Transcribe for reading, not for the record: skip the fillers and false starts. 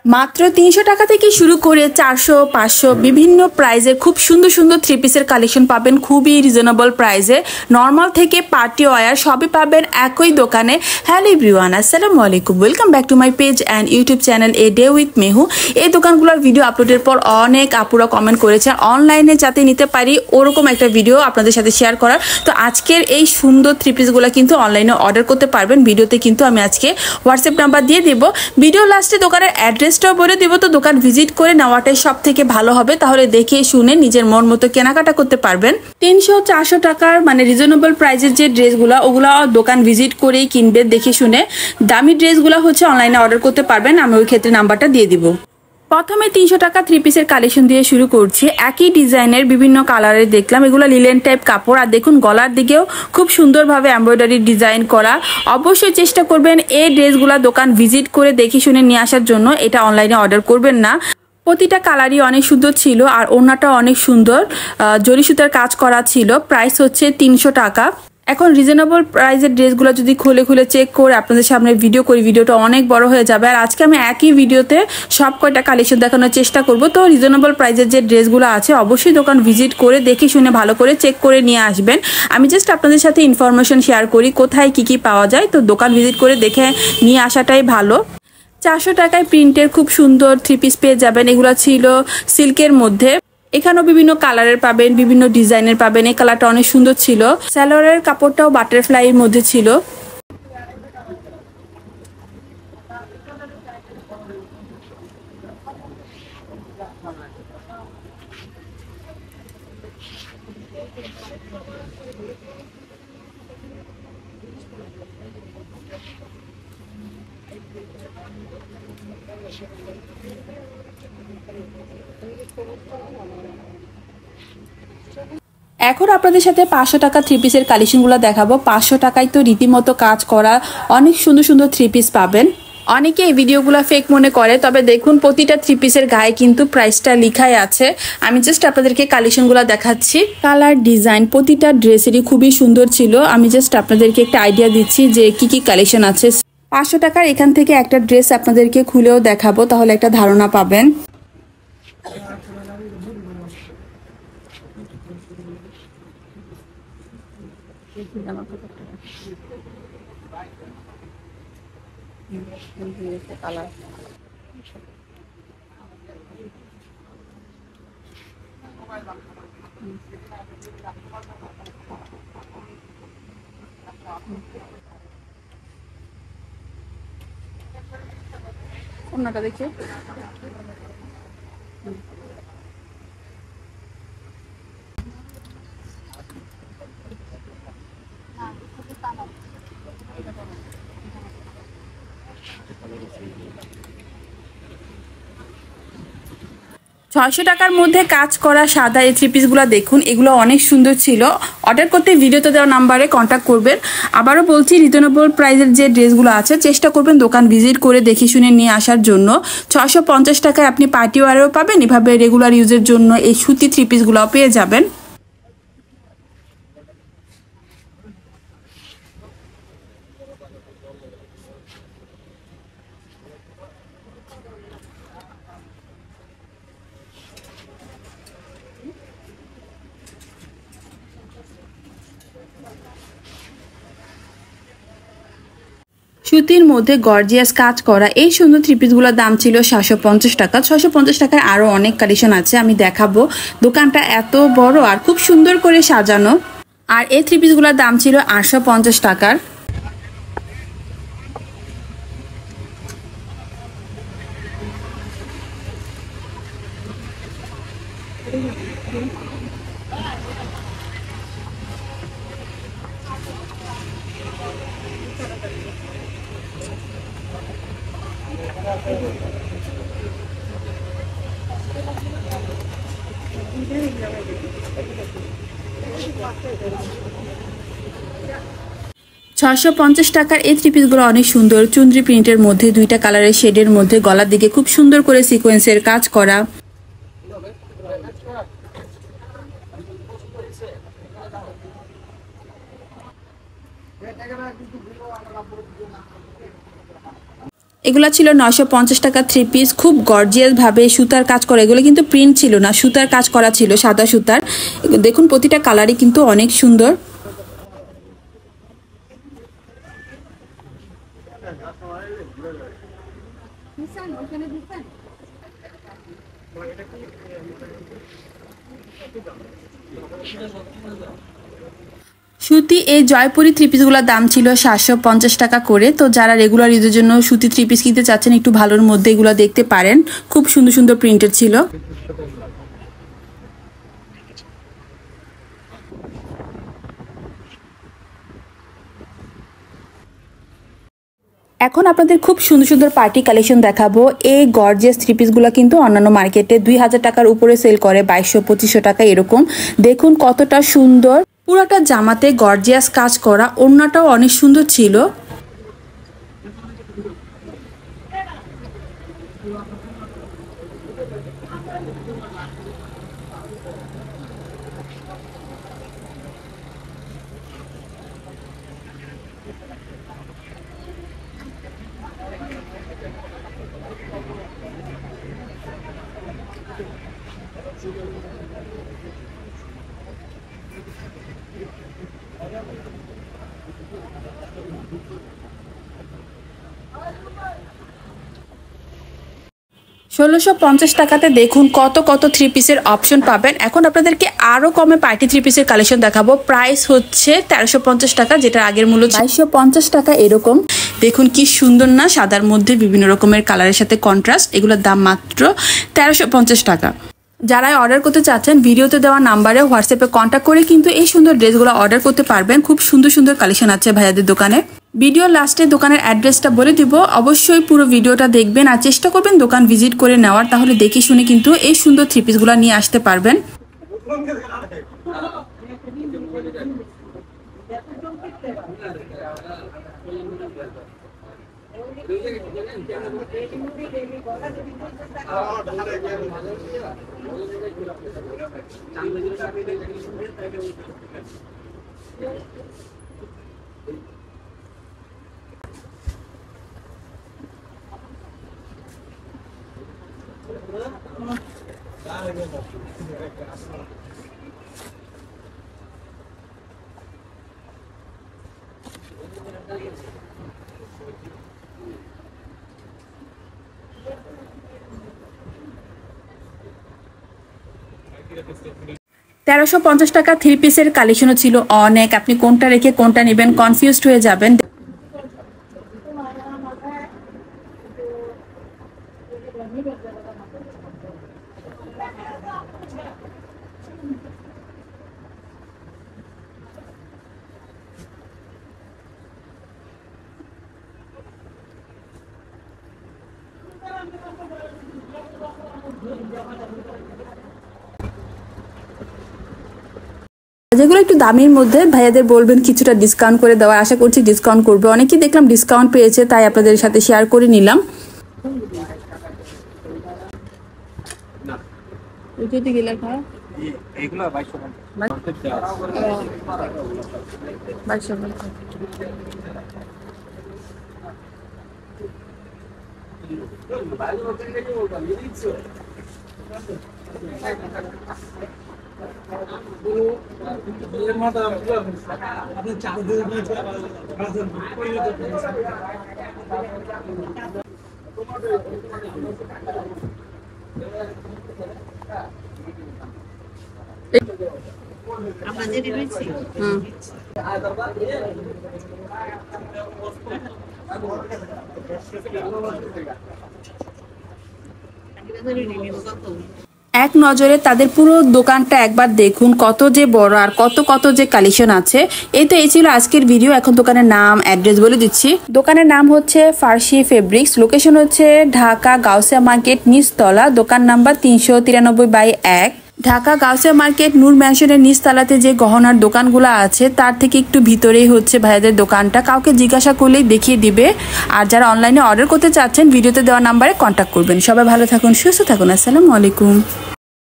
মাত্র ৩০০ টাকা থেকে শুরু করে ৪০০, ৫০০ বিভিন্ন প্রাইজের খুব সুন্দর সুন্দর থ্রি পিসের কালেকশন পাবেন খুবই রিজনেবল প্রাইসে। নর্মাল থেকে পার্টি ওয়্যার সবই পাবেন একই দোকানে। হ্যালো এভরিওয়ান, আসসালামু আলাইকুম, welcome back to my page and YouTube channel a day with Mehu. এই দোকানগুলোর ভিডিও আপলোডের পর অনেক আপুরা কমেন্ট করেছেন অনলাইনে যাতে নিতে পারি ওরকম একটা ভিডিও আপনাদের সাথে শেয়ার করার। তো আজকের এই সুন্দর থ্রি পিসগুলো কিন্তু অনলাইনে অর্ডার করতে পারবেন। ভিডিওতে কিন্তু আমি আজকে হোয়াটসঅ্যাপ নাম্বার দিয়ে দেবো, ভিডিও লাস্টে দোকানের অ্যাড্রেসটাও বলে দেবো। তো দোকান ভিজিট করে নেওয়াটাই সব থেকে ভালো হবে, তাহলে দেখে শুনে নিজের মন মতো কেনাকাটা করতে পারবেন। ৩০০-৪০০ টাকার মানে রিজনেবল প্রাইসের যে ড্রেসগুলো ওগুলো দোকান ভিজিট করেই কিনবে দেখে শুনে। দামি ড্রেসগুলো হচ্ছে অনলাইনে অর্ডার করতে পারবেন, আমি ওই ক্ষেত্রে নাম্বারটা দিয়ে দিব। প্রথমে ৩০০ টাকা থ্রি পিসের কালেকশন দিয়ে শুরু করছি। একই ডিজাইনের বিভিন্ন কালারের দেখলাম, এগুলো লিলেন টাইপ কাপড়। আর দেখুন গলার দিকেও খুব সুন্দরভাবে এমব্রয়ডারি ডিজাইন করা। অবশ্যই চেষ্টা করবেন এই ড্রেসগুলো দোকান ভিজিট করে দেখে শুনে নিয়ে আসার জন্য, এটা অনলাইনে অর্ডার করবেন না। প্রতিটা কালারই অনেক সুন্দর ছিল আর ওড়নাটা অনেক সুন্দর জরি সুতার কাজ করা ছিল। প্রাইস হচ্ছে ৩০০ টাকা। এখন রিজনেবল প্রাইসের ড্রেসগুলো যদি খুলে খুলে চেক করে আপনাদের সামনে ভিডিও করি, ভিডিওটা অনেক বড় হয়ে যাবে। আর আজকে আমি একই ভিডিওতে সব কয়টা কালেকশন দেখানোর চেষ্টা করব। তো রিজনেবল প্রাইসের যে ড্রেসগুলো আছে অবশ্যই দোকান ভিজিট করে দেখে শুনে ভালো করে চেক করে নিয়ে আসবেন। আমি জাস্ট আপনাদের সাথে ইনফরমেশন শেয়ার করি কোথায় কি কি পাওয়া যায়, তো দোকান ভিজিট করে দেখে নিয়ে আসাটাই ভালো। ৪০০ টাকায় প্রিন্টের খুব সুন্দর থ্রি পিস পেয়ে যাবেন। এগুলো ছিল সিল্কের মধ্যে, এখানেও বিভিন্ন কালারের পাবেন, বিভিন্ন ডিজাইনের পাবেন। এই কালারটা অনেক সুন্দর ছিল। সালোয়ারের কাপড়টাও বাটারফ্লাইয়ের মধ্যে ছিল। এখন আপনাদের সাথে ৫০০ টাকা থ্রি পিসের কালেকশনগুলো দেখাবো। ৫০০ টাকায় তো রীতিমতো কাজ করা অনেক সুন্দর সুন্দর থ্রি পিস পাবেন। অনেকে এই ভিডিওগুলো ফেক মনে করে, তবে দেখুন প্রতিটা থ্রি পিসের গায়ে কিন্তু প্রাইসটা লিখাই আছে। আমি জাস্ট আপনাদেরকে কালেকশনগুলো দেখাচ্ছি। কালার ডিজাইন প্রতিটা ড্রেসেরই খুবই সুন্দর ছিল। আমি জাস্ট আপনাদেরকে একটা আইডিয়া দিচ্ছি যে কি কি কালেকশন আছে। ৫০০ টাকার এখান থেকে একটা ড্রেস আপনাদেরকে খুলেও দেখাবো, তাহলে একটা ধারণা পাবেন। অন্যটা দেখি, ছয়শো টাকার মধ্যে কাজ করা সাদা এই থ্রি পিসগুলো দেখুন, এগুলো অনেক সুন্দর ছিল। অর্ডার করতে ভিডিওতে দেওয়া নাম্বারে কন্ট্যাক্ট করবেন। আবারও বলছি রিজনেবল প্রাইসের যে ড্রেসগুলো আছে চেষ্টা করবেন দোকান ভিজিট করে দেখে শুনে নিয়ে আসার জন্য। ৬৫০ টাকায় আপনি পার্টি ওয়ারেও পাবেন, এভাবে রেগুলার ইউজের জন্য এই সুতি থ্রি পিসগুলোও পেয়ে যাবেন। সুতির মধ্যে গর্জিয়াস কাজ করা এই সুন্দর থ্রি পিসগুলোর দাম ছিল ৭৫০ টাকা। ৬৫০ টাকার আরও অনেক কালেকশন আছে, আমি দেখাবো। দোকানটা এত বড় আর খুব সুন্দর করে সাজানো। আর এই থ্রি পিসগুলোর দাম ছিল ৮৫০ টাকার। ৳৬৫০ টাকার এই থ্রি পিসগুলো অনেক সুন্দর। চুনরি প্রিন্টের মধ্যে দুইটা কালারের শেডের মধ্যে গলার দিকে খুব সুন্দর করে সিকোয়েন্সের কাজ করা। এগুলা ছিল 950 টাকা 3 পিস, খুব গর্জিয়াস ভাবে সুতার কাজ করা। এগুলো কিন্তু প্রিন্ট ছিল না, সুতার কাজ করা ছিল, সাদা সুতার। দেখুন প্রতিটা কালারই কিন্তু অনেক সুন্দর। সুতি এই জয়পুরি থ্রি পিসগুলোর দাম ছিল 750 টাকা করে। তো যারা রেগুলার ঈদের জন্য সুতি থ্রি পিস কিনতে চাচ্ছেন একটু ভালোর মধ্যে, এগুলো দেখতে পারেন, খুব সুন্দর সুন্দর প্রিন্টের ছিল। এখন আপনাদের খুব সুন্দর সুন্দর পার্টি কালেকশন দেখাবো। এই গর্জিয়াস থ্রি পিসগুলো কিন্তু অন্যান্য মার্কেটে 2000 টাকার উপরে সেল করে, 2200-2500 টাকা এরকম। দেখুন কতটা সুন্দর, পুরোটা জামাতে গর্জিয়াস কাজ করা, ওড়নাটাও অনেক সুন্দর ছিল। $1650 টাকাতে দেখুন কত কত থ্রি পিসের অপশন পাবেন। এখন আপনাদেরকে আরো কমে পার্টি থ্রি পিসের কালেকশন দেখাবো। প্রাইস হচ্ছে 1350 টাকা, যেটা আগের মূল্য 2250 টাকা এরকম। দেখুন কি সুন্দর না, সাদার মধ্যে বিভিন্ন রকমের কালারের সাথে কন্ট্রাস্ট। এগুলোর দাম মাত্র 1350 টাকা। যারা অর্ডার করতে চাচ্ছেন ভিডিওতে দেওয়া নাম্বারে হোয়াটসঅ্যাপে কন্ট্যাক্ট করে কিন্তু এই সুন্দর ড্রেসগুলো অর্ডার করতে পারবেন। খুব সুন্দর সুন্দর কালেকশন আছে ভাইয়াদের দোকানে। ভিডিও লাস্টে দোকানের অ্যাড্রেসটা বলে দিব, অবশ্যই পুরো ভিডিওটা দেখবেন আর চেষ্টা করবেন দোকান ভিজিট করে নেওয়ার, তাহলে দেখে শুনে কিন্তু এই সুন্দর থ্রি পিসগুলো নিয়ে আসতে পারবেন। $1350 টাকা থ্রি পিসের কালেকশনও ছিল অনেক। আপনি কোনটা রেখে কোনটা নেবেন কনফিউজড হয়ে যাবেন। যেগুলো একটু দামের মধ্যে ভাইয়াদের বলবেন কিছুটা ডিসকাউন্ট করে দেওয়ার, আশা করছি ডিসকাউন্ট করবে। অনেকেই দেখলাম ডিসকাউন্ট পেয়েছে, তাই আপনাদের সাথে শেয়ার করে নিলাম। এক নজরে তাদের পুরো দোকানটা একবার দেখুন, কত যে বড় আর কত কত যে কালেকশন আছে। এই ছিল আজকের ভিডিও। এখন দোকানের নাম অ্যাড্রেস বলে দিচ্ছি। দোকানের নাম হচ্ছে ফার্সি ফেব্রিক্স, লোকেশন হচ্ছে ঢাকা গাউসিয়া মার্কেট নিচতলা, দোকান নাম্বার 393/1, ঢাকা গাউসিয়া মার্কেট নূর ম্যানশনের নিচতলাতে যে গহনার দোকানগুলো আছে তার থেকে একটু ভিতরেই হচ্ছে ভাইয়াদের দোকানটা। কাউকে জিজ্ঞাসা করলেই দেখিয়ে দিবে। আর যারা অনলাইনে অর্ডার করতে চাচ্ছেন ভিডিওতে দেওয়া নাম্বারে কন্ট্যাক্ট করবেন। সবাই ভালো থাকুন, সুস্থ থাকুন। আসসালামু আলাইকুম।